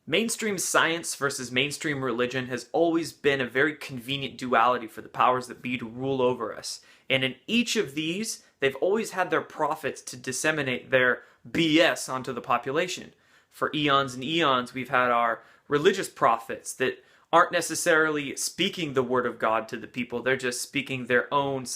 Mainstream science versus mainstream religion has always been a very convenient duality for the powers that be to rule over us. And in each of these, they've always had their prophets to disseminate their BS onto the population. For eons and eons, we've had our religious prophets that aren't necessarily speaking the word of God to the people. They're just speaking their own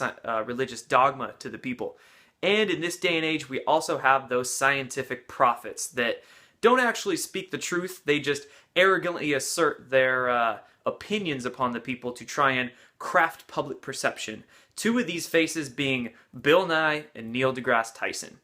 religious dogma to the people. And in this day and age, we also have those scientific prophets that don't actually speak the truth. They just arrogantly assert their opinions upon the people to try and craft public perception. Two of these faces being Bill Nye and Neil deGrasse Tyson.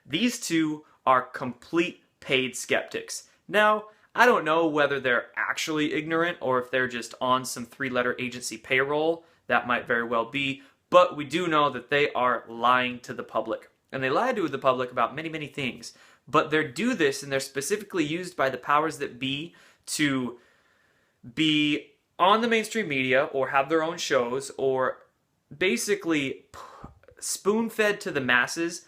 These two are complete paid skeptics. Now, I don't know whether they're actually ignorant or if they're just on some three-letter agency payroll. That might very well be. But we do know that they are lying to the public. And they lie to the public about many, many things. But they do this, and they're specifically used by the powers that be to be on the mainstream media or have their own shows or basically spoon-fed to the masses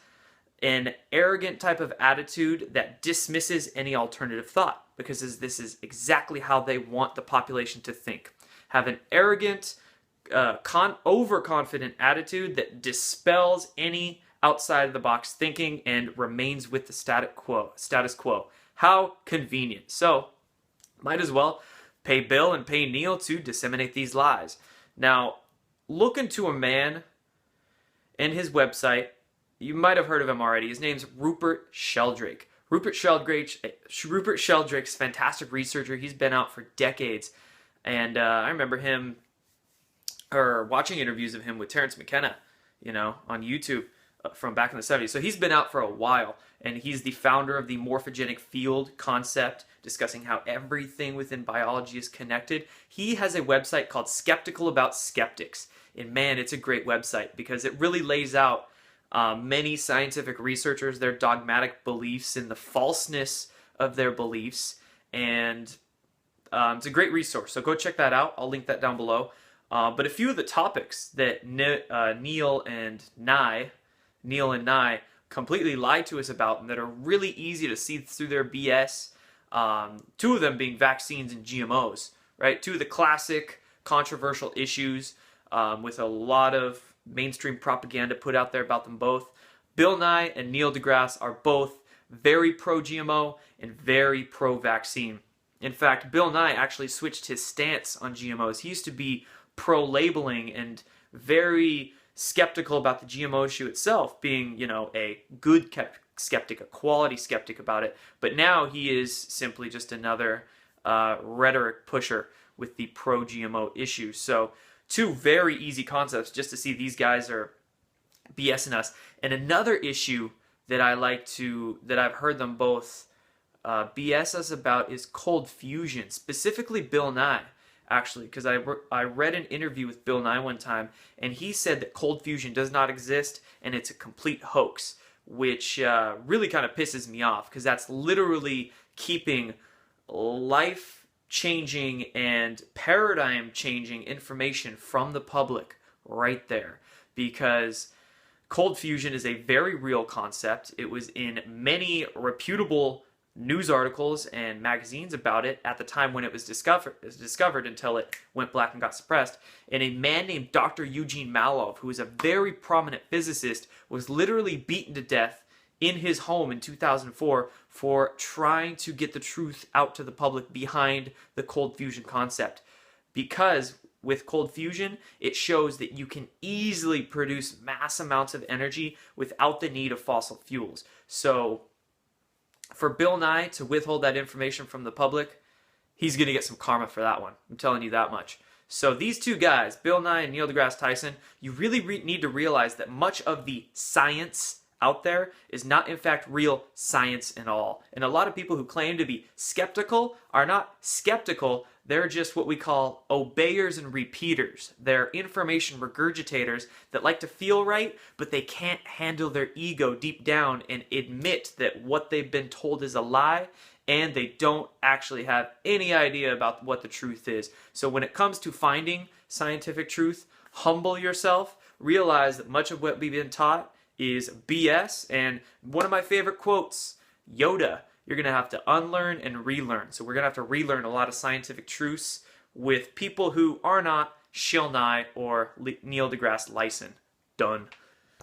an arrogant type of attitude that dismisses any alternative thought, because this is exactly how they want the population to think. Have an arrogant, overconfident attitude that dispels any outside-of-the-box thinking and remains with the status quo. How convenient. So, might as well pay Bill and pay Neil to disseminate these lies. Now, look into a man and his website. You might have heard of him already. His name's Rupert Sheldrake. Rupert Sheldrake's a fantastic researcher. He's been out for decades. And I remember him, or watching interviews of him with Terence McKenna, on YouTube from back in the 70s. So he's been out for a while. And he's the founder of the morphogenic field concept, discussing how everything within biology is connected. He has a website called Skeptical About Skeptics. And man, it's a great website because it really lays out many scientific researchers, their dogmatic beliefs and the falseness of their beliefs. And it's a great resource. So go check that out. I'll link that down below. But a few of the topics that Neil and Nye completely lied to us about and that are really easy to see through their BS. Two of them being vaccines and GMOs, right? Two of the classic controversial issues with a lot of mainstream propaganda put out there about them both. Bill Nye and Neil deGrasse are both very pro-GMO and very pro-vaccine. In fact, Bill Nye actually switched his stance on GMOs. He used to be pro-labeling and very skeptical about the GMO issue itself, being, a good skeptic, a quality skeptic about it. But now he is simply just another rhetoric pusher with the pro-GMO issue. So two very easy concepts just to see these guys are BSing us. And another issue that I've heard them both BS us about is cold fusion, specifically Bill Nye, actually, because I read an interview with Bill Nye one time, and he said that cold fusion does not exist and it's a complete hoax, which really kind of pisses me off, because that's literally keeping life-changing and paradigm-changing information from the public right there, because cold fusion is a very real concept. It was in many reputable news articles and magazines about it at the time when it was discovered until it went black and got suppressed. And a man named Dr. Eugene Malov, who is a very prominent physicist, was literally beaten to death in his home in 2004 for trying to get the truth out to the public behind the cold fusion concept. Because with cold fusion, it shows that you can easily produce mass amounts of energy without the need of fossil fuels. So for Bill Nye to withhold that information from the public, he's going to get some karma for that one. I'm telling you that much. So these two guys, Bill Nye and Neil deGrasse Tyson, you really need to realize that much of the science out there is not in fact real science at all. And a lot of people who claim to be skeptical are not skeptical. They're just what we call obeyers and repeaters. They're information regurgitators that like to feel right, but they can't handle their ego deep down and admit that what they've been told is a lie, and they don't actually have any idea about what the truth is. So when it comes to finding scientific truth, humble yourself, realize that much of what we've been taught is BS. And one of my favorite quotes, Yoda you're going to have to unlearn and relearn. So we're going to have to relearn a lot of scientific truths with people who are not Shill or Neil deGrasse Tyson. Done.